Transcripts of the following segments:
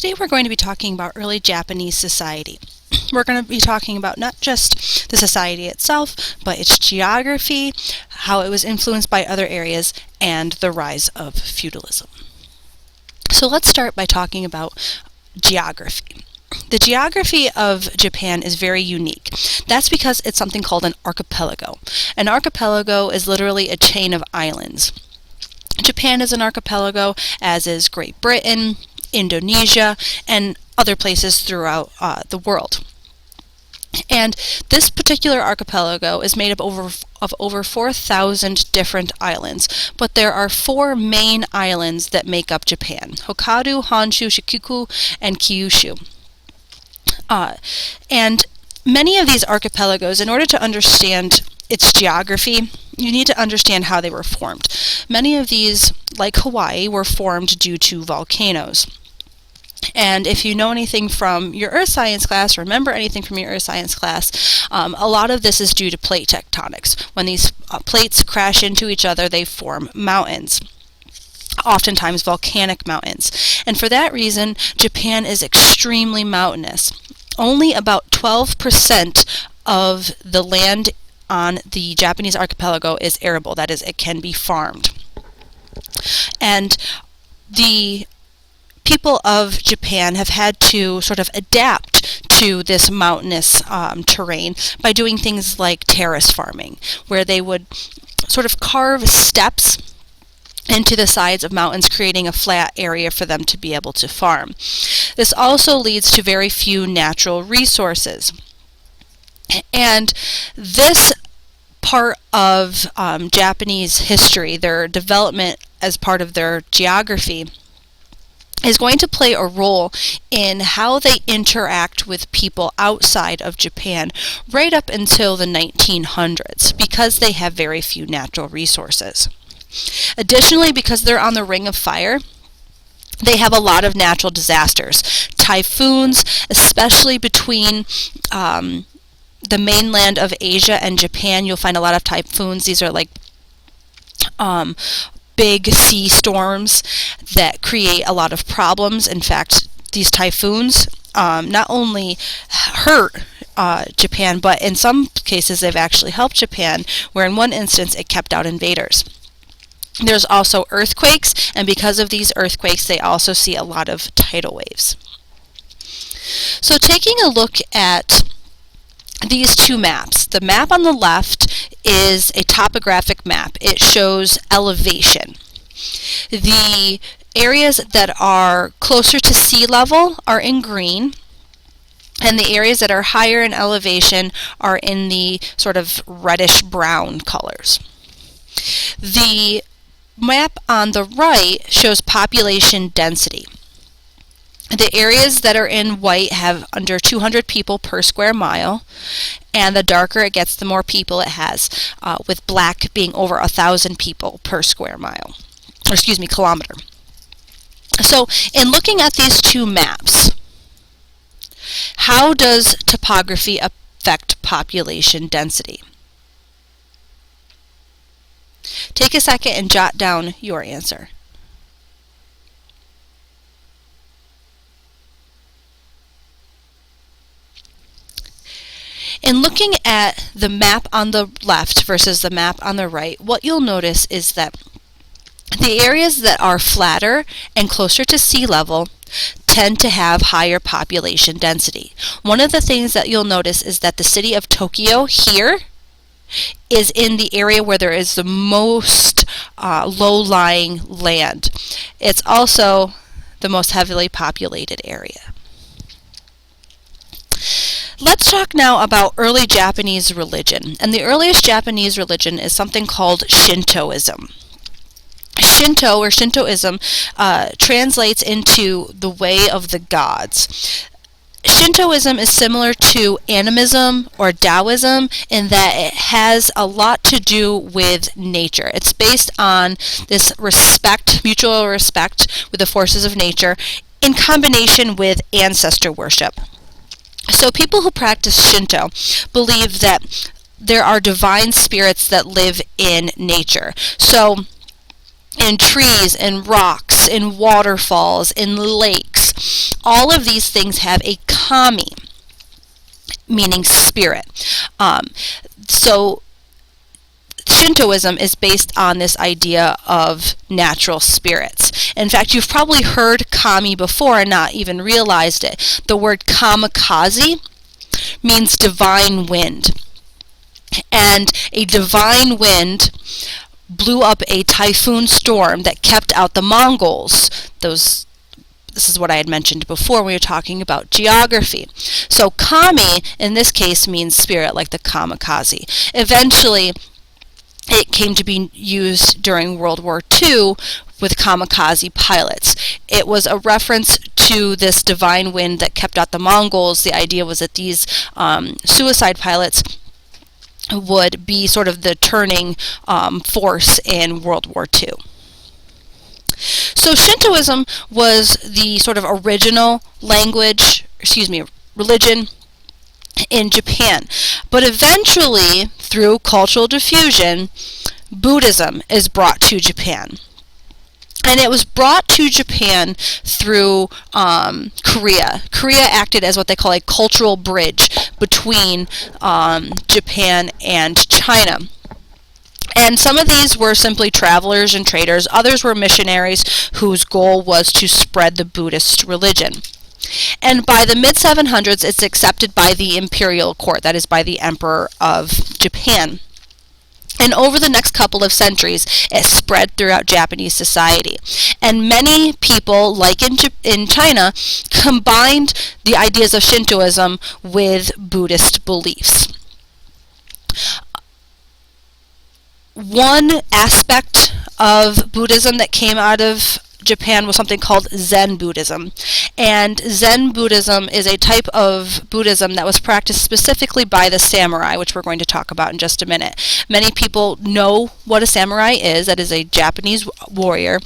Today we're going to be talking about early Japanese society. We're going to be talking about not just the society itself, but its geography, how it was influenced by other areas, and the rise of feudalism. So let's start by talking about geography. The geography of Japan is very unique. That's because it's something called an archipelago. An archipelago is literally a chain of islands. Japan is an archipelago, as is Great Britain, Indonesia, and other places throughout the world. And this particular archipelago is made up of over 4,000 different islands, but there are four main islands that make up Japan: Hokkaido, Honshu, Shikoku, and Kyushu. And many of these archipelagos, in order to understand its geography, you need to understand how they were formed. Many of these, like Hawaii, were formed due to volcanoes. And if you know anything from your earth science class, remember anything from your earth science class, a lot of this is due to plate tectonics. When these plates crash into each other, they form mountains, oftentimes volcanic mountains. And for that reason, Japan is extremely mountainous. Only about 12% of the land on the Japanese archipelago is arable, that is, it can be farmed. And the people of Japan have had to sort of adapt to this mountainous terrain by doing things like terrace farming, where they would sort of carve steps into the sides of mountains, creating a flat area for them to be able to farm. This also leads to very few natural resources. And this part of Japanese history, their development as part of their geography, is going to play a role in how they interact with people outside of Japan right up until the 1900s, because they have very few natural resources. Additionally, because they're on the Ring of Fire, they have a lot of natural disasters. Typhoons, especially between the mainland of Asia and Japan, you'll find a lot of typhoons. These are like big sea storms that create a lot of problems. In fact, these typhoons not only hurt Japan, but in some cases they've actually helped Japan, where in one instance it kept out invaders. There's also earthquakes, and because of these earthquakes they also see a lot of tidal waves. So taking a look at these two maps. The map on the left is a topographic map. It shows elevation. The areas that are closer to sea level are in green, and the areas that are higher in elevation are in the sort of reddish brown colors. The map on the right shows population density. The areas that are in white have under 200 people per square mile, and the darker it gets, the more people it has, with black being over 1,000 people per square mile, or excuse me, kilometer. So in looking at these two maps, how does topography affect population density? Take a second and jot down your answer. In looking at the map on the left versus the map on the right, what you'll notice is that the areas that are flatter and closer to sea level tend to have higher population density. One of the things that you'll notice is that the city of Tokyo here is in the area where there is the most low-lying land. It's also the most heavily populated area. Let's talk now about early Japanese religion. And the earliest Japanese religion is something called Shintoism. Shinto, or Shintoism, translates into the way of the gods. Shintoism is similar to animism or Taoism in that it has a lot to do with nature. It's based on this respect, mutual respect with the forces of nature, in combination with ancestor worship. So people who practice Shinto believe that there are divine spirits that live in nature. So in trees, in rocks, in waterfalls, in lakes. All of these things have a kami, meaning spirit. So Shintoism is based on this idea of natural spirits. In fact, you've probably heard kami before and not even realized it. The word kamikaze means divine wind. And a divine wind blew up a typhoon storm that kept out the Mongols. This is what I had mentioned before when we were talking about geography. So kami, in this case, means spirit, like the kamikaze. Eventually, it came to be used during World War II with kamikaze pilots. It was a reference to this divine wind that kept out the Mongols. The idea was that these suicide pilots would be sort of the turning force in World War II. So Shintoism was the sort of original religion in Japan. But eventually, through cultural diffusion, Buddhism is brought to Japan. And it was brought to Japan through Korea. Korea acted as what they call a cultural bridge between Japan and China. And some of these were simply travelers and traders. Others were missionaries whose goal was to spread the Buddhist religion. And by the mid-700s, it's accepted by the imperial court, that is, by the Emperor of Japan. And over the next couple of centuries, it spread throughout Japanese society. And many people, like in China, combined the ideas of Shintoism with Buddhist beliefs. One aspect of Buddhism that came out of Japan was something called Zen Buddhism. And Zen Buddhism is a type of Buddhism that was practiced specifically by the samurai, which we're going to talk about in just a minute. Many people know what a samurai is. That is a Japanese warrior.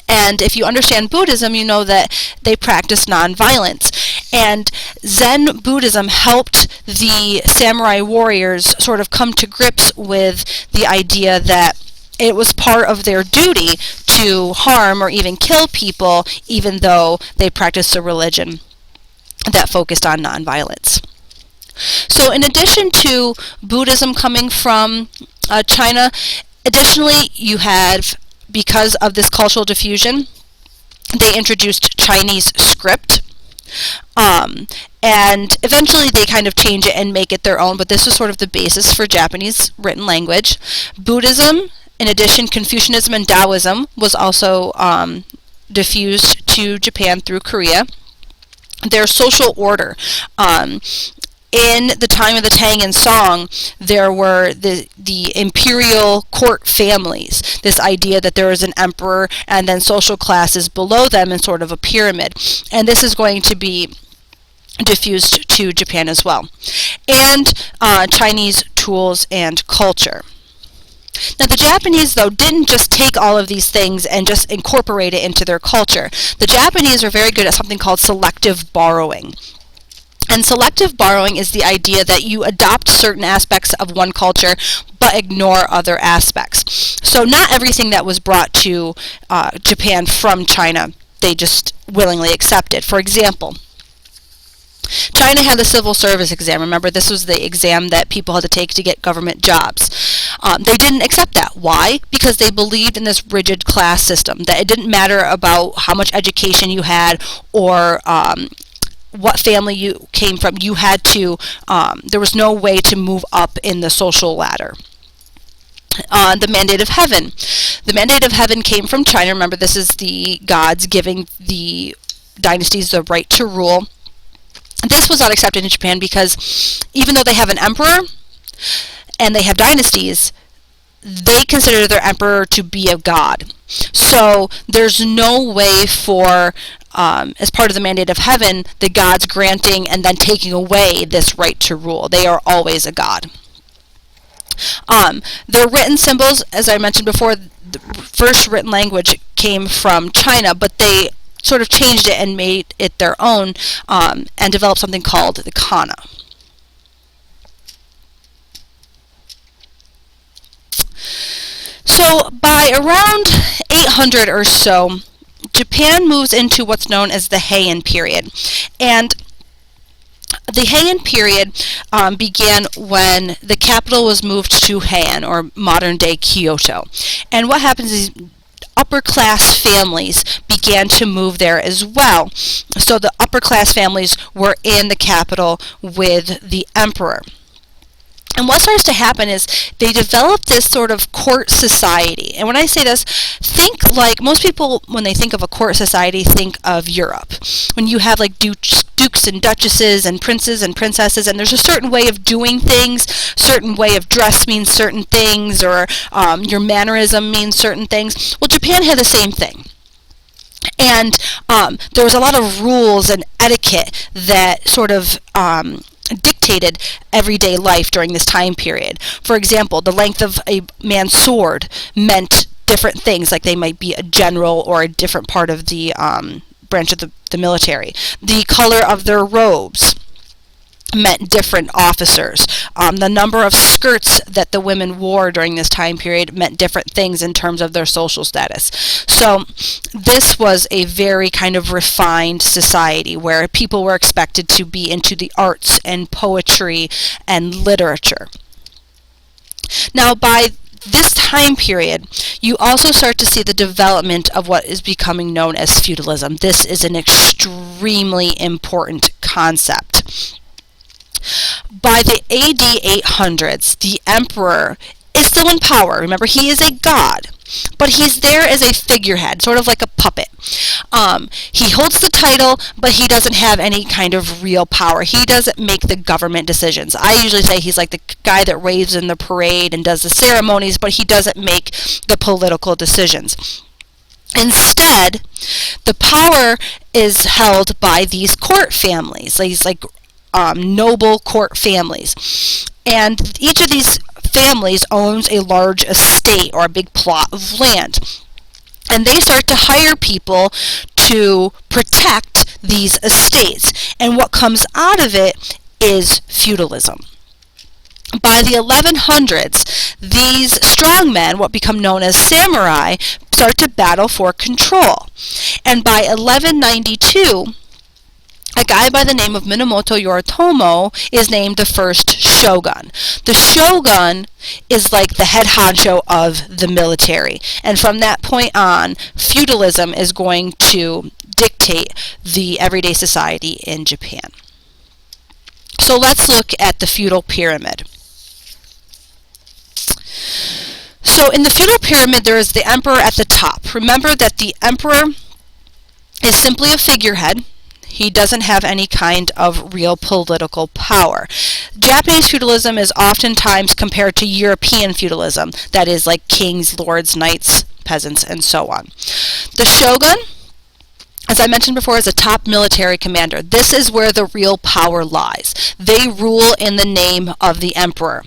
And if you understand Buddhism, you know that they practice nonviolence. And Zen Buddhism helped the samurai warriors sort of come to grips with the idea that it was part of their duty to harm or even kill people, even though they practiced a religion that focused on nonviolence. So in addition to Buddhism coming from China, additionally you had, because of this cultural diffusion, they introduced Chinese script. And eventually they kind of change it and make it their own, but this was sort of the basis for Japanese written language. Buddhism, in addition, Confucianism and Taoism was also diffused to Japan through Korea. Their social order. In the time of the Tang and Song, there were the imperial court families. This idea that there was an emperor and then social classes below them in sort of a pyramid. And this is going to be diffused to Japan as well. And Chinese tools and culture. Now the Japanese, though, didn't just take all of these things and just incorporate it into their culture. The Japanese are very good at something called selective borrowing. And selective borrowing is the idea that you adopt certain aspects of one culture but ignore other aspects. So not everything that was brought to Japan from China they just willingly accepted. For example, China had the civil service exam. Remember, this was the exam that people had to take to get government jobs. They didn't accept that. Why? Because they believed in this rigid class system, that it didn't matter about how much education you had or what family you came from. You had to, there was no way to move up in the social ladder. The mandate of heaven. The mandate of heaven came from China. Remember, this is the gods giving the dynasties the right to rule. This was not accepted in Japan because even though they have an emperor and they have dynasties, they consider their emperor to be a god. So there's no way for, as part of the mandate of heaven, the gods granting and then taking away this right to rule. They are always a god. Their written symbols, as I mentioned before, the first written language came from China, but they sort of changed it and made it their own and developed something called the kana. So by around 800 or so, Japan moves into what's known as the Heian period. And the Heian period began when the capital was moved to Heian, or modern-day Kyoto. And what happens is upper-class families began to move there as well. So the upper-class families were in the capital with the emperor. And what starts to happen is they develop this sort of court society. And when I say this, think like most people, when they think of a court society, think of Europe. When you have like dukes and duchesses and princes and princesses, and there's a certain way of doing things, certain way of dress means certain things, or your mannerism means certain things. Well, Japan had the same thing. And there was a lot of rules and etiquette that sort of dictated everyday life during this time period. For example, the length of a man's sword meant different things, like they might be a general or a different part of the branch of the military. The color of their robes meant different officers. The number of skirts that the women wore during this time period meant different things in terms of their social status. So this was a very kind of refined society where people were expected to be into the arts and poetry and literature. Now, by this time period, you also start to see the development of what is becoming known as feudalism. This is an extremely important concept. By the AD 800s, the emperor is still in power. Remember, he is a god, but he's there as a figurehead, sort of like a puppet. He holds the title, but he doesn't have any kind of real power. He doesn't make the government decisions. I usually say he's like the guy that raves in the parade and does the ceremonies, but he doesn't make the political decisions. Instead, the power is held by these court families, these like noble court families. And each of these families owns a large estate or a big plot of land. And they start to hire people to protect these estates. And what comes out of it is feudalism. By the 1100s, these strongmen, what become known as samurai, start to battle for control. And by 1192, a guy by the name of Minamoto Yoritomo is named the first shogun. The shogun is like the head honcho of the military. And from that point on, feudalism is going to dictate the everyday society in Japan. So let's look at the Feudal Pyramid. So in the Feudal Pyramid, there is the emperor at the top. Remember that the emperor is simply a figurehead. He doesn't have any kind of real political power. Japanese feudalism is oftentimes compared to European feudalism, that is like kings, lords, knights, peasants, and so on. The shogun, as I mentioned before, is a top military commander. This is where the real power lies. They rule in the name of the emperor.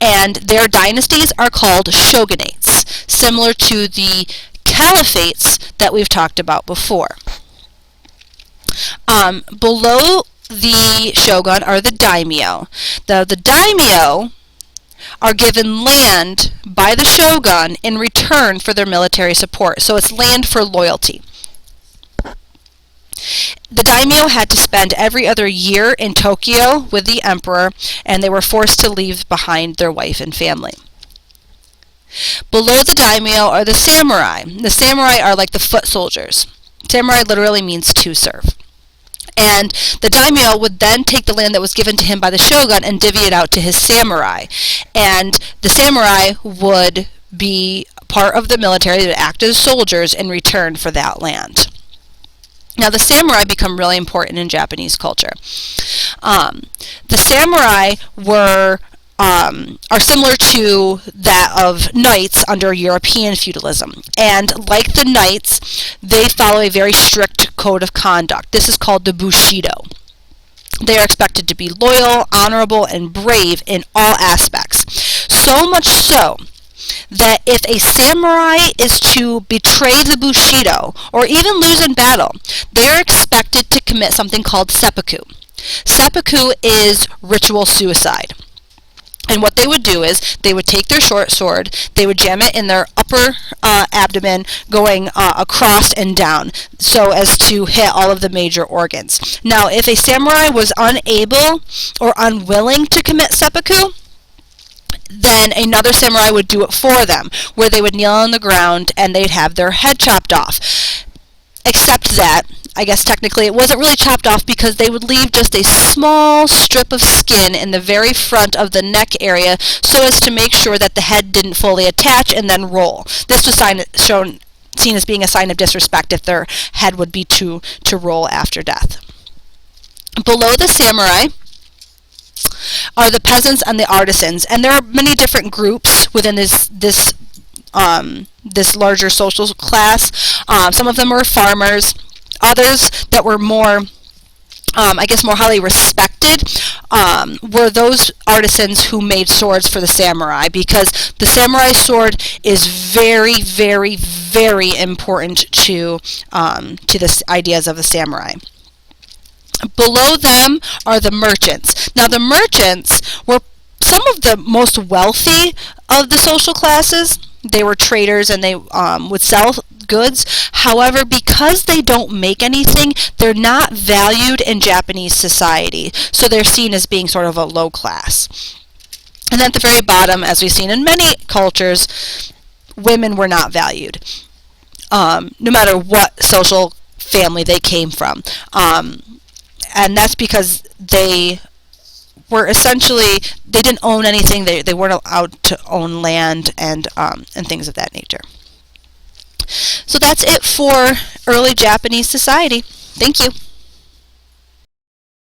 And their dynasties are called shogunates, similar to the caliphates that we've talked about before. Below the shogun are the daimyo. The daimyo are given land by the shogun in return for their military support. So it's land for loyalty. The daimyo had to spend every other year in Tokyo with the emperor, and they were forced to leave behind their wife and family. Below the daimyo are the samurai. The samurai are like the foot soldiers. Samurai literally means to serve. And the daimyo would then take the land that was given to him by the shogun and divvy it out to his samurai. And the samurai would be part of the military that would act as soldiers in return for that land. Now, the samurai become really important in Japanese culture. The samurai are similar to that of knights under European feudalism. And like the knights, they follow a very strict code of conduct. This is called the Bushido. They are expected to be loyal, honorable, and brave in all aspects. So much so that if a samurai is to betray the Bushido, or even lose in battle, they are expected to commit something called seppuku. Seppuku is ritual suicide. And what they would do is they would take their short sword, they would jam it in their upper abdomen, going across and down, so as to hit all of the major organs. Now, if a samurai was unable or unwilling to commit seppuku, then another samurai would do it for them, where they would kneel on the ground and they'd have their head chopped off. Except that, I guess technically it wasn't really chopped off, because they would leave just a small strip of skin in the very front of the neck area, so as to make sure that the head didn't fully attach and then roll. This was seen as being a sign of disrespect if their head would be to roll after death. Below the samurai are the peasants and the artisans, and there are many different groups within this larger social class. Some of them were farmers. Others that were more, more highly respected, were those artisans who made swords for the samurai, because the samurai sword is very, very, very important to the ideas of the samurai. Below them are the merchants. Now, the merchants were some of the most wealthy of the social classes. They were traders, and they would sell goods. However, because they don't make anything, they're not valued in Japanese society. So they're seen as being sort of a low class. And at the very bottom, as we've seen in many cultures, women were not valued, no matter what social family they came from. And that's because they were essentially, they didn't own anything. They weren't allowed to own land and things of that nature. So that's it for early Japanese society. Thank you.